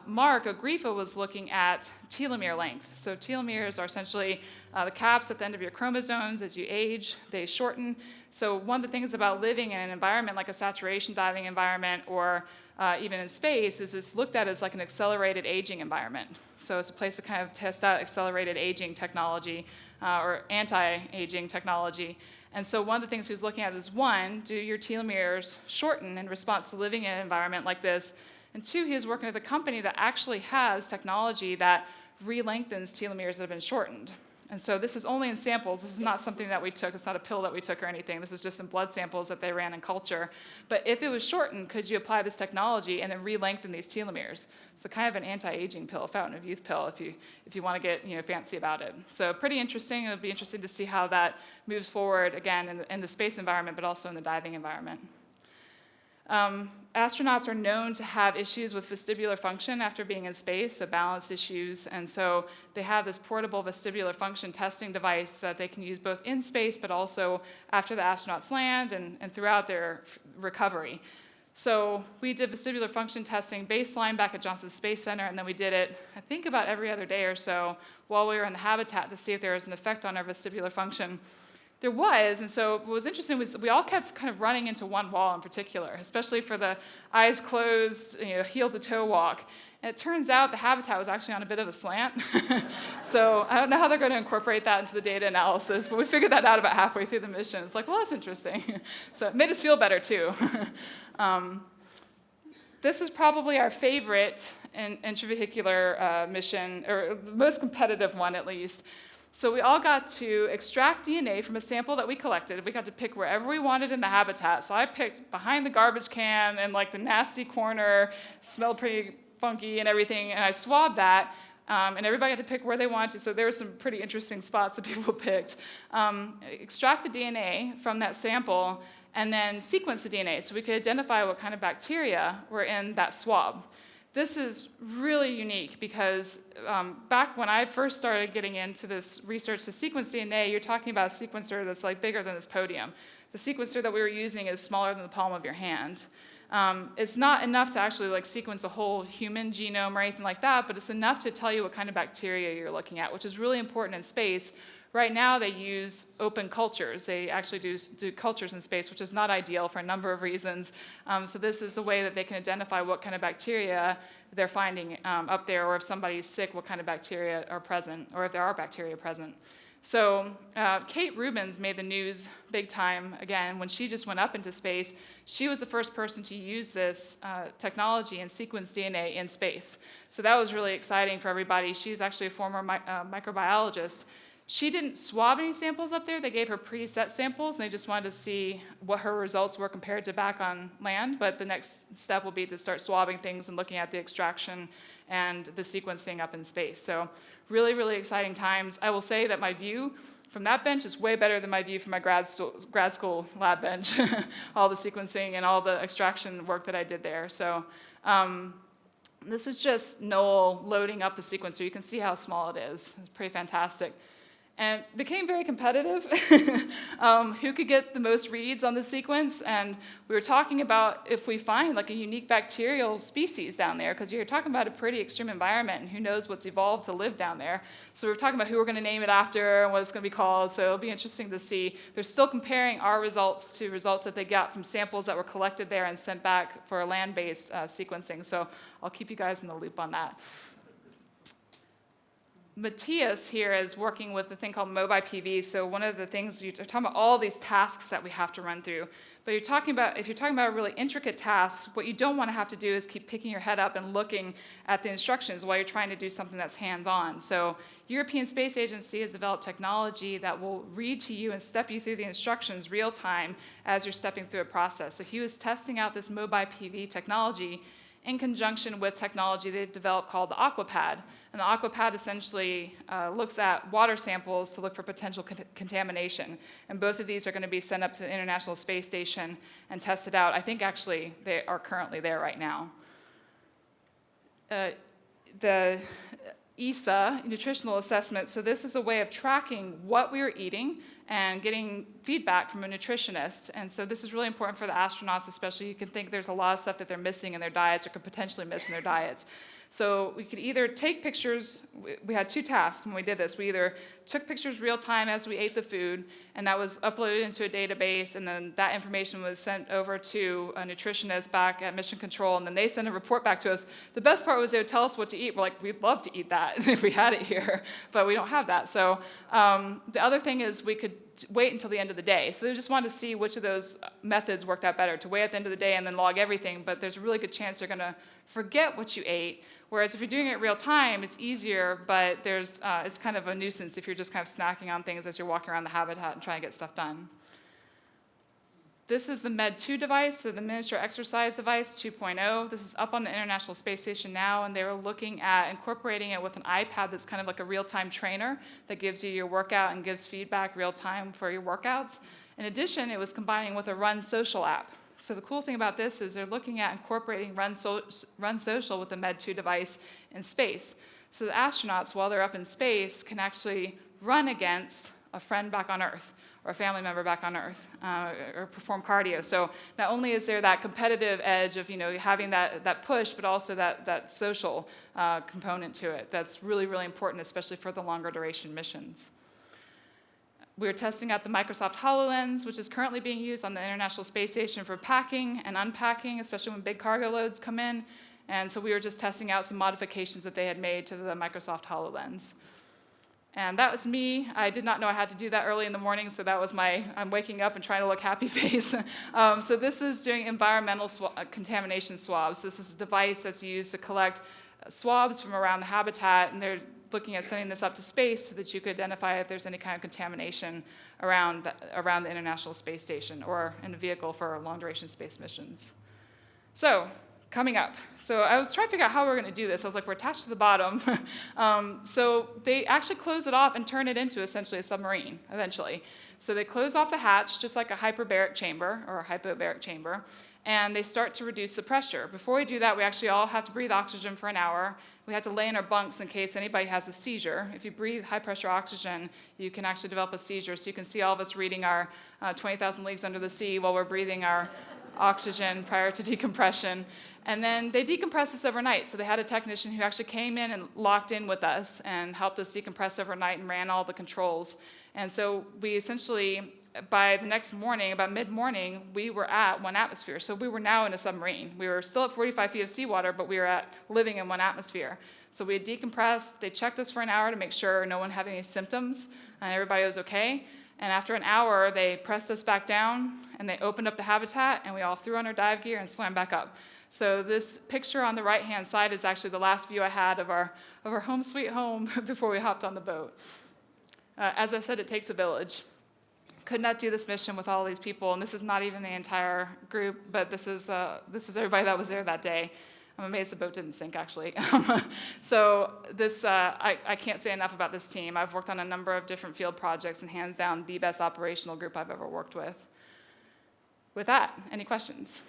Speaker 2: Mark Ogrifa was looking at telomere length. So telomeres are essentially the caps at the end of your chromosomes. As you age, they shorten. So one of the things about living in an environment like a saturation diving environment or even in space is it's looked at as like an accelerated aging environment. So it's a place to kind of test out accelerated aging technology or anti-aging technology. And so one of the things he was looking at is, one, do your telomeres shorten in response to living in an environment like this? And two, he was working with a company that actually has technology that re-lengthens telomeres that have been shortened. And so this is only in samples. This is not something that we took. It's not a pill that we took or anything. This is just some blood samples that they ran in culture. But if it was shortened, could you apply this technology and then re-lengthen these telomeres? So kind of an anti-aging pill, a fountain of youth pill, if you want to get fancy about it. So pretty interesting. It would be interesting to see how that moves forward, again, in the space environment, but also in the diving environment. Astronauts are known to have issues with vestibular function after being in space, so balance issues, and so they have this portable vestibular function testing device that they can use both in space but also after the astronauts land and throughout their recovery. So we did vestibular function testing baseline back at Johnson Space Center, and then we did it, I think, about every other day or so while we were in the habitat to see if there was an effect on our vestibular function. There was, and so what was interesting was we all kept kind of running into one wall in particular, especially for the eyes closed, heel-to-toe walk. And it turns out the habitat was actually on a bit of a slant. So I don't know how they're going to incorporate that into the data analysis, but we figured that out about halfway through the mission. It's like, well, that's interesting. So it made us feel better, too. This is probably our favorite intravehicular mission, or the most competitive one, at least. So we all got to extract DNA from a sample that we collected. We got to pick wherever we wanted in the habitat. So I picked behind the garbage can and like the nasty corner, smelled pretty funky and everything, and I swabbed that, and everybody got to pick where they wanted to. So there were some pretty interesting spots that people picked. Extract the DNA from that sample and then sequence the DNA so we could identify what kind of bacteria were in that swab. This is really unique because back when I first started getting into this research to sequence DNA, you're talking about a sequencer that's like bigger than this podium. The sequencer that we were using is smaller than the palm of your hand. It's not enough to actually like sequence a whole human genome or anything like that, but it's enough to tell you what kind of bacteria you're looking at, which is really important in space. Right now, they use open cultures. They actually do cultures in space, which is not ideal for a number of reasons. So this is a way that they can identify what kind of bacteria they're finding up there, or if somebody's sick, what kind of bacteria are present, or if there are bacteria present. So Kate Rubins made the news big time again when she just went up into space. She was the first person to use this technology and sequence DNA in space. So that was really exciting for everybody. She's actually a former microbiologist. She didn't swab any samples up there. They gave her preset samples, and they just wanted to see what her results were compared to back on land. But the next step will be to start swabbing things and looking at the extraction and the sequencing up in space. So really, really exciting times. I will say that my view from that bench is way better than my view from my grad school lab bench, all the sequencing and all the extraction work that I did there. So this is just Noel loading up the sequencer. You can see how small it is. It's pretty fantastic. And it became very competitive, who could get the most reads on the sequence. And we were talking about if we find like a unique bacterial species down there, because you're talking about a pretty extreme environment, and who knows what's evolved to live down there. So we were talking about who we're going to name it after and what it's going to be called. So it'll be interesting to see. They're still comparing our results to results that they got from samples that were collected there and sent back for a land-based sequencing. So I'll keep you guys in the loop on that. Matthias here is working with a thing called MobiPV. So one of the things you're talking about, all these tasks that we have to run through. But if you're talking about really intricate tasks, what you don't want to have to do is keep picking your head up and looking at the instructions while you're trying to do something that's hands-on. So European Space Agency has developed technology that will read to you and step you through the instructions real time as you're stepping through a process. So he was testing out this MobiPV technology in conjunction with technology they've developed called the Aquapad. And the Aquapad essentially looks at water samples to look for potential contamination. And both of these are going to be sent up to the International Space Station and tested out. I think actually they are currently there right now. The ESA, nutritional assessment, so this is a way of tracking what we are eating and getting feedback from a nutritionist. And so this is really important for the astronauts, especially. You can think there's a lot of stuff that they're missing in their diets or could potentially miss in their diets. So we could either take pictures. We had two tasks when we did this. We either took pictures real time as we ate the food, and that was uploaded into a database, and then that information was sent over to a nutritionist back at Mission Control, and then they sent a report back to us. The best part was they would tell us what to eat. We're like, we'd love to eat that if we had it here, but we don't have that. So the other thing is we could wait until the end of the day. So they just wanted to see which of those methods worked out better, to wait at the end of the day and then log everything, but there's a really good chance they're going to forget what you ate. Whereas if you're doing it real time, it's easier, but it's kind of a nuisance if you're just kind of snacking on things as you're walking around the habitat and trying to get stuff done. This is the Med2 device, so the Miniature Exercise Device 2.0. This is up on the International Space Station now, and they were looking at incorporating it with an iPad that's kind of like a real-time trainer that gives you your workout and gives feedback real-time for your workouts. In addition, it was combining with a Run Social app. So the cool thing about this is they're looking at incorporating Run Social with the Med2 device in space. So the astronauts, while they're up in space, can actually run against a friend back on Earth or a family member back on Earth, or perform cardio. So not only is there that competitive edge of having that push, but also that social component to it that's really, really important, especially for the longer duration missions. We're testing out the Microsoft HoloLens, which is currently being used on the International Space Station for packing and unpacking, especially when big cargo loads come in. And so we were just testing out some modifications that they had made to the Microsoft HoloLens. And that was me. I did not know I had to do that early in the morning, so that was I'm waking up and trying to look happy face. So this is doing environmental contamination swabs. This is a device that's used to collect swabs from around the habitat, and they're looking at sending this up to space so that you could identify if there's any kind of contamination around the International Space Station or in a vehicle for long-duration space missions. So, coming up. So I was trying to figure out how we're going to do this. I was like, we're attached to the bottom. So they actually close it off and turn it into essentially a submarine eventually. So they close off the hatch just like a hyperbaric chamber or a hypobaric chamber, and they start to reduce the pressure. Before we do that, we actually all have to breathe oxygen for an hour. We have to lay in our bunks in case anybody has a seizure. If you breathe high-pressure oxygen, you can actually develop a seizure. So you can see all of us reading our 20,000 Leagues Under the Sea while we're breathing our oxygen prior to decompression. And then they decompressed us overnight. So they had a technician who actually came in and locked in with us and helped us decompress overnight and ran all the controls. And so we essentially, by the next morning, about mid-morning, we were at 1 atmosphere. So we were now in a submarine. We were still at 45 feet of seawater, but we were living in 1 atmosphere. So we had decompressed. They checked us for an hour to make sure no one had any symptoms and everybody was okay. And after an hour, they pressed us back down and they opened up the habitat and we all threw on our dive gear and swam back up. So this picture on the right-hand side is actually the last view I had of our home sweet home before we hopped on the boat. As I said, it takes a village. Could not do this mission with all these people, and this is not even the entire group, but this is everybody that was there that day. I'm amazed the boat didn't sink, actually. So this, I can't say enough about this team. I've worked on a number of different field projects, and hands down, the best operational group I've ever worked with. With that, any questions?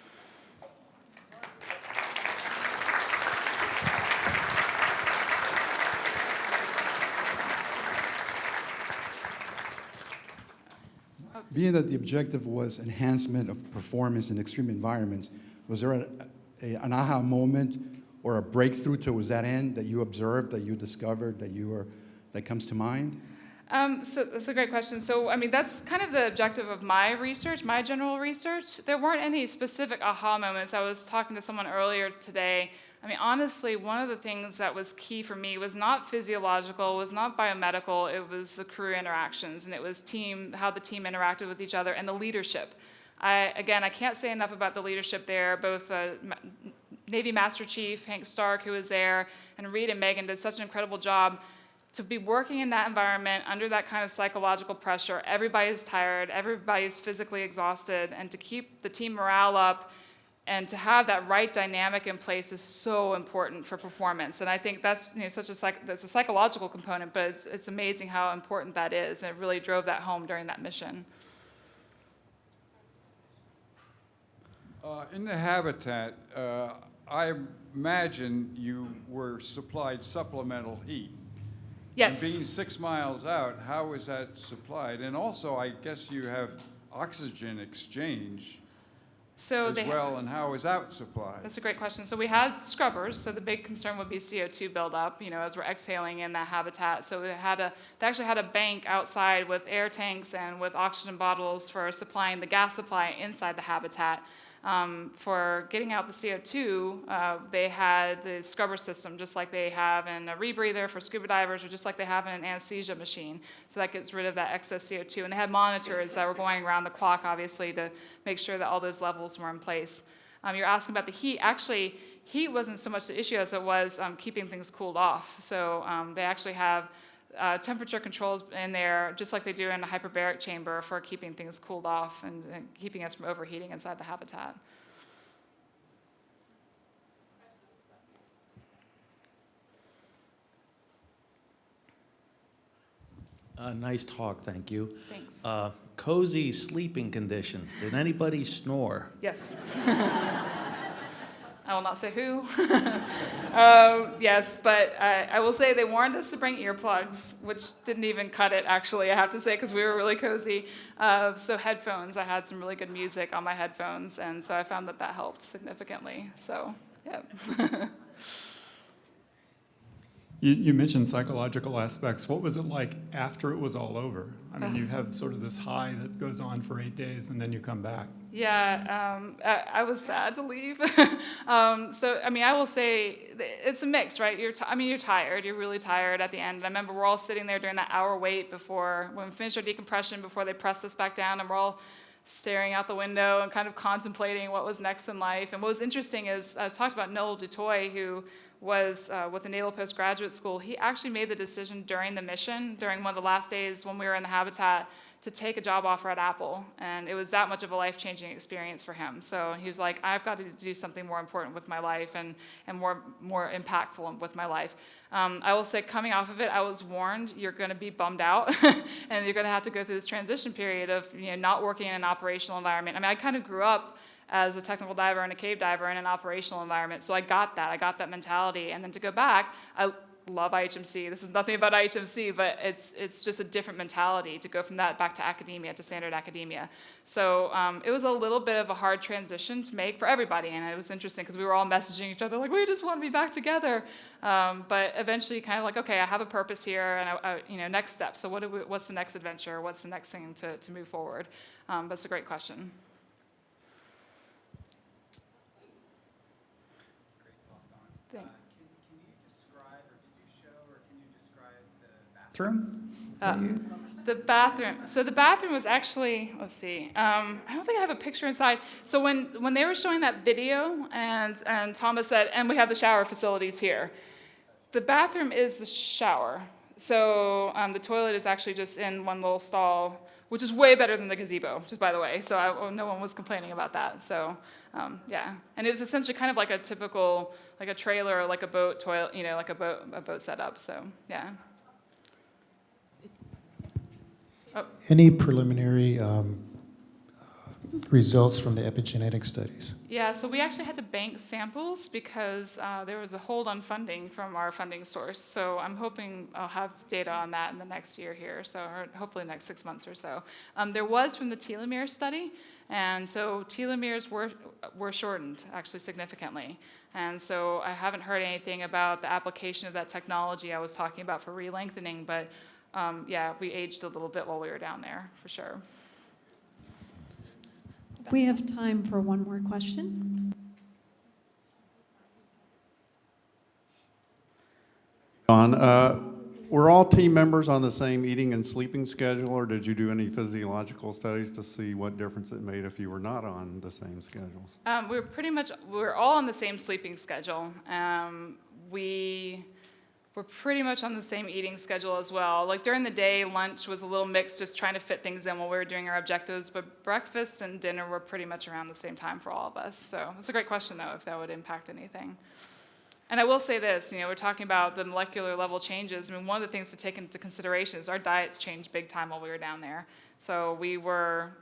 Speaker 5: Being that the objective was enhancement of performance in extreme environments, was there an aha moment or a breakthrough towards that end that you observed, that you discovered, that comes to mind?
Speaker 2: So that's a great question. So, I mean, that's kind of the objective of my research, my general research. There weren't any specific aha moments. I was talking to someone earlier today. I mean, honestly, one of the things that was key for me was not physiological, was not biomedical, it was the crew interactions, and it was how the team interacted with each other, and the leadership. I can't say enough about the leadership there. Both Navy Master Chief Hank Stark, who was there, and Reed and Megan did such an incredible job to be working in that environment under that kind of psychological pressure. Everybody's tired, everybody's physically exhausted, and to keep the team morale up and to have that right dynamic in place is so important for performance. And I think that's that's a psychological component, but it's amazing how important that is, and it really drove that home during that mission.
Speaker 6: In the habitat, I imagine you were supplied supplemental heat.
Speaker 2: Yes.
Speaker 6: And being 6 miles out, how is that supplied? And also, I guess you have oxygen exchange as well, and how is that supplied?
Speaker 2: That's a great question. So we had scrubbers, so the big concern would be CO2 buildup, as we're exhaling in that habitat. So they actually had a bank outside with air tanks and with oxygen bottles for supplying the gas supply inside the habitat. For getting out the CO2, they had the scrubber system, just like they have in a rebreather for scuba divers, or just like they have in an anesthesia machine. So that gets rid of that excess CO2. And they had monitors that were going around the clock, obviously, to make sure that all those levels were in place. You're asking about the heat. Actually, heat wasn't so much the issue as it was keeping things cooled off. So they actually have temperature controls in there, just like they do in a hyperbaric chamber, for keeping things cooled off and keeping us from overheating inside the habitat.
Speaker 7: Nice talk, thank you.
Speaker 2: Thanks.
Speaker 7: Cozy sleeping conditions. Did anybody snore?
Speaker 2: Yes. I will not say who. Yes, but I will say they warned us to bring earplugs, which didn't even cut it, actually, I have to say, because we were really cozy. So headphones, I had some really good music on my headphones, and so I found that helped significantly. So, yeah.
Speaker 8: You mentioned psychological aspects. What was it like after it was all over? I mean, you have sort of this high that goes on for 8 days, and then you come back.
Speaker 2: Yeah, I was sad to leave. So, I mean, I will say it's a mix, right? You're tired. You're really tired at the end. And I remember we're all sitting there during that hour wait when we finished our decompression, before they pressed us back down, and we're all staring out the window and kind of contemplating what was next in life. And what was interesting is I talked about Noel Dutoy, who was with the Naval Postgraduate School. He actually made the decision during the mission, during one of the last days when we were in the habitat, to take a job offer at Apple. And it was that much of a life-changing experience for him. So he was like, I've got to do something more important with my life and more impactful with my life. I will say, coming off of it, I was warned, you're going to be bummed out, and you're going to have to go through this transition period of not working in an operational environment. I mean, I kind of grew up as a technical diver and a cave diver in an operational environment, so I got that mentality. And then to go back, I love IHMC. This is nothing about IHMC, but it's just a different mentality to go from that back to academia, to standard academia. So it was a little bit of a hard transition to make for everybody, and it was interesting because we were all messaging each other like, we just want to be back together. But eventually, kind of like, okay, I have a purpose here, and next step. So what's the next adventure? What's the next thing to move forward? That's a great question.
Speaker 9: Bathroom?
Speaker 2: The bathroom. So the bathroom was actually, let's see, I don't think I have a picture inside. So when they were showing that video, and Thomas said, and we have the shower facilities here, the bathroom is the shower. So the toilet is actually just in one little stall, which is way better than the gazebo, just by the way. So no one was complaining about that. So yeah, and it was essentially kind of like a typical, like a trailer or like a boat toilet, like a boat setup. So yeah. Oh.
Speaker 9: Any preliminary results from the epigenetic studies?
Speaker 2: Yeah, so we actually had to bank samples because there was a hold on funding from our funding source. So I'm hoping I'll have data on that in the next year here, or hopefully the next 6 months or so. There was from the telomere study, and so telomeres were shortened actually significantly. And so I haven't heard anything about the application of that technology I was talking about for re-lengthening, but yeah, we aged a little bit while we were down there, for sure.
Speaker 10: We have time for one more question.
Speaker 11: Were all team members on the same eating and sleeping schedule, or did you do any physiological studies to see what difference it made if you were not on the same schedules?
Speaker 2: We were all on the same sleeping schedule. We're pretty much on the same eating schedule as well. Like during the day, lunch was a little mixed, just trying to fit things in while we were doing our objectives, but breakfast and dinner were pretty much around the same time for all of us. So it's a great question, though, if that would impact anything. And I will say this, we're talking about the molecular level changes. I mean, one of the things to take into consideration is our diets changed big time while we were down there. So we were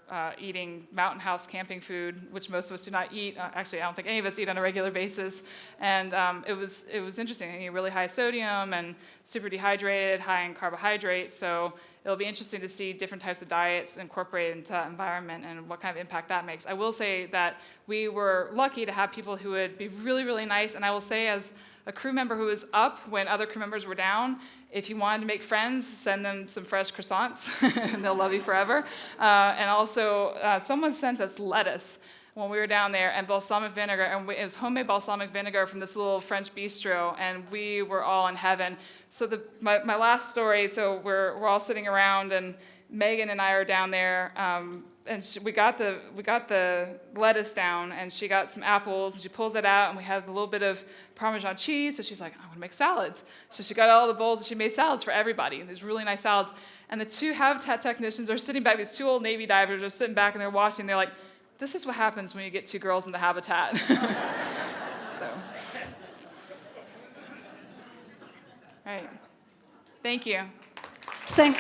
Speaker 2: eating mountain house camping food, which most of us do not eat. Actually, I don't think any of us eat on a regular basis. And it was interesting. Really high sodium and super dehydrated, high in carbohydrates. So it'll be interesting to see different types of diets incorporated into that environment and what kind of impact that makes. I will say that we were lucky to have people who would be really, really nice. And I will say, as a crew member who was up when other crew members were down, if you wanted to make friends, send them some fresh croissants, and they'll love you forever. And also, someone sent us lettuce when we were down there, and balsamic vinegar, and it was homemade balsamic vinegar from this little French bistro, and we were all in heaven. So my last story, so we're all sitting around, and Megan and I are down there, and we got the lettuce down, and she got some apples, and she pulls it out, and we have a little bit of Parmesan cheese, so she's like, I want to make salads. So she got all the bowls, and she made salads for everybody. These really nice salads. And the two habitat technicians are sitting back, these two old Navy divers are sitting back, and they're watching, they're like, this is what happens when you get two girls in the habitat. So, all right. Thank you.
Speaker 10: Same.